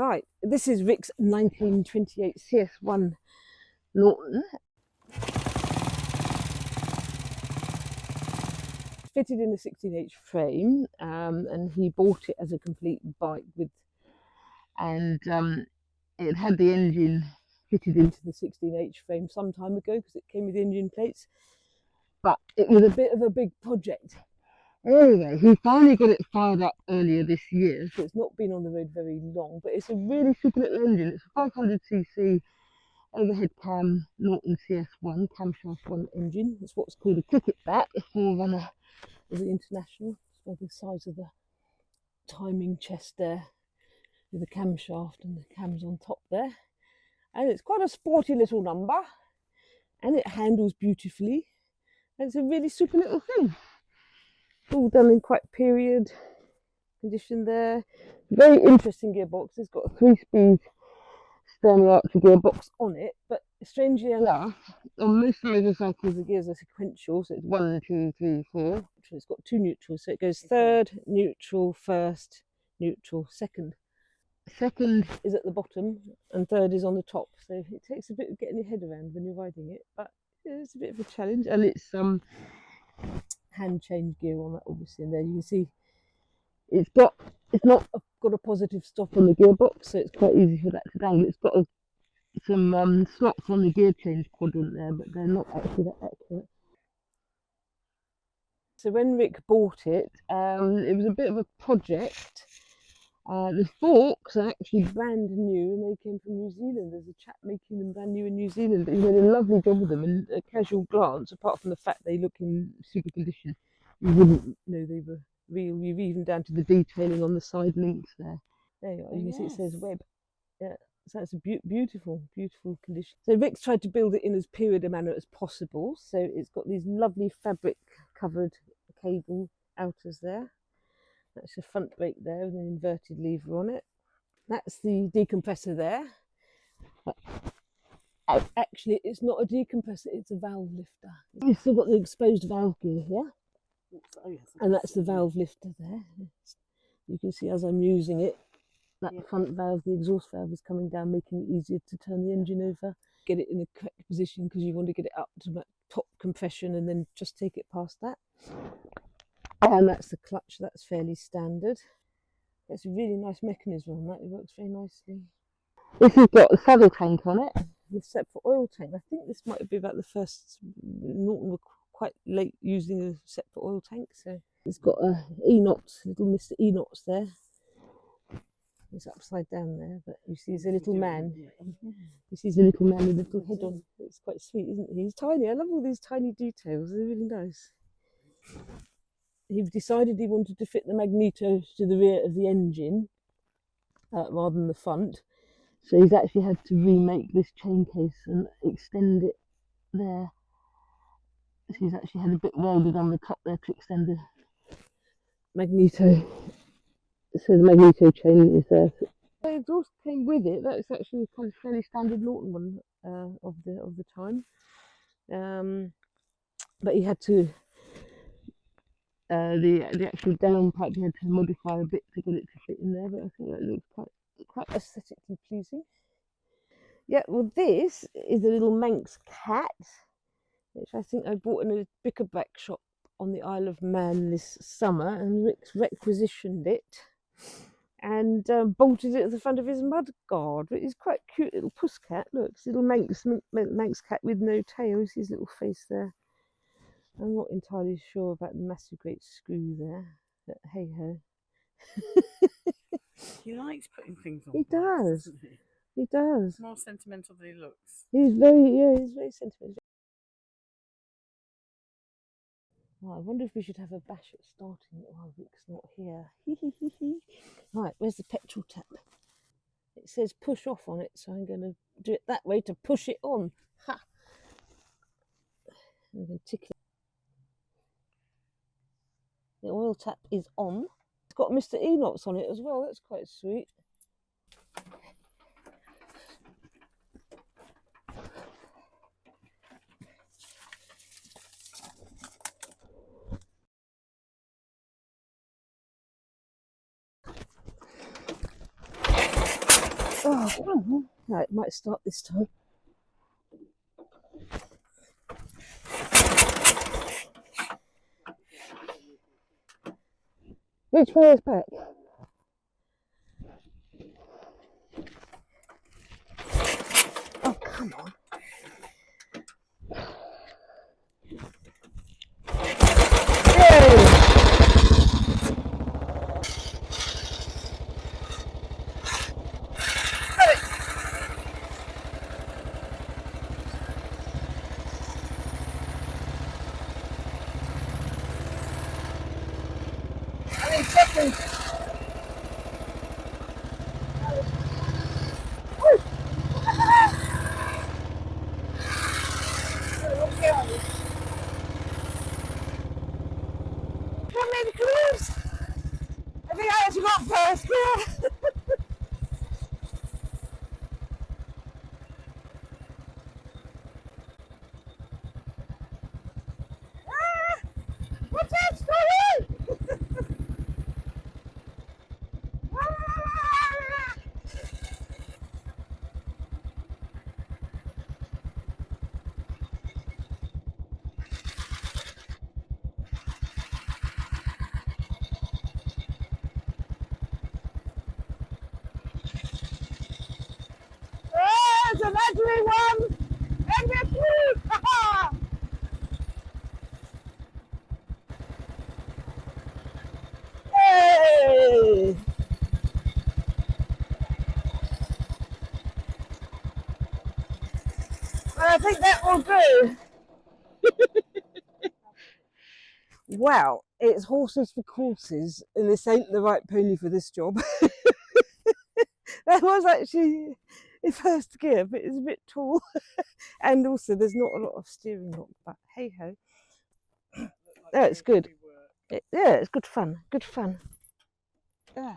Right, this is Rick's 1928 CS1 Norton. Fitted in a 16H frame, and he bought it as a complete bike with, and it had the engine fitted into the 16H frame some time ago because it came with engine plates, but it was a bit of a big project. Anyway, he finally got it fired up earlier this year, so it's not been on the road very long, but it's a really super little engine. It's a 500cc overhead cam Norton CS1 camshaft 1 engine. It's what's called a cricket bat, a forerunner of the International. It's by the size of the timing chest there, with the camshaft and the cams on top there. And it's quite a sporty little number, and it handles beautifully. And it's a really super little thing. All done in quite period condition there. Very interesting gearbox. It's got a 3-speed Sturmey Archer gearbox on it, but strangely enough, on most motorcycles the gears are sequential, so it's 1, 2, 3, 4. It's got 2 neutrals, so it goes third, neutral, first, neutral, second. Second is at the bottom and third is on the top, so it takes a bit of getting your head around when you're riding it, but it's a bit of a challenge. And it's hand change gear on that, obviously, and there you can see it's not got a positive stop on the gearbox, so it's quite easy for that to dangle. It's got some slots on the gear change quadrant there, but they're not actually that accurate. So when Rick bought it, it was a bit of a project. The forks are actually brand new, and they came from New Zealand. There's a chap making them brand new in New Zealand, but he made a lovely job with them. And at a casual glance, apart from the fact they look in super condition, you wouldn't know they were real. You've even down to the detailing on the side links there. There you are. You can see it says Web. Yeah, so that's a beautiful, beautiful condition. So Rick's tried to build it in as period a manner as possible. So it's got these lovely fabric covered cable outers there. That's the front brake there with an inverted lever on it. That's the decompressor there. Actually, it's not a decompressor, it's a valve lifter. You've still got the exposed valve gear here. Oh, yes, and that's the valve lifter there. You can see as I'm using it, that front valve, the exhaust valve is coming down, making it easier to turn the engine over. Get it in the correct position because you want to get it up to top compression and then just take it past that. And that's the clutch, that's fairly standard. It's a really nice mechanism on that, it works very nicely. This has got a saddle tank on it, the separate oil tank. I think this might be about the first Norton were quite late using a separate oil tank. So it's got a E-knots, little Mr. E-knots there. It's upside down there, but you see he's a little man. You see he's a little man with a little head on. It's quite sweet, isn't he? He's tiny. I love all these tiny details, they're really nice. He decided he wanted to fit the magneto to the rear of the engine rather than the front. So he's actually had to remake this chain case and extend it there. So he's actually had a bit welded on the top there to extend the magneto. So the magneto chain is there. The exhaust came with it. That's actually kind of fairly standard Norton one of the time. But he had to the actual downpipe, he had to modify a bit to get it to fit in there, but I think that looks quite aesthetically pleasing. Yeah, well, this is a little Manx cat, which I think I bought in a bric-a-brac shop on the Isle of Man this summer, and Rick's requisitioned it and bolted it at the front of his mudguard. But he's quite a cute little puss cat. Look, it's a little Manx cat with no tail. You see his little face there. I'm not entirely sure about the massive great screw there, but hey ho. He likes putting things on. He does. Doesn't he? He does. More sentimental than he looks. He's very sentimental. Well, I wonder if we should have a bash at starting it while Rick's not here. Right, where's the petrol tap? It says push off on it, so I'm going to do it that way to push it on. Ha! I'm going to tick it. The oil tap is on. It's got Mr. E-knots on it as well. That's quite sweet. Oh, come on. No, it might start this time. Which way is back? Oh, come on. Yay! I'm in second. Come in, cruise. I think I actually got first, yeah. Watch out, Sturmey! There's an ugly one! And a two! Ha-ha! Hey! Well, I think that will do. Wow, it's horses for courses, and this ain't the right pony for this job. That was actually in first gear, but it's a bit tall. And also, there's not a lot of steering lock, but hey ho. No, it's good. Yeah, it's good fun. Good fun. Yeah.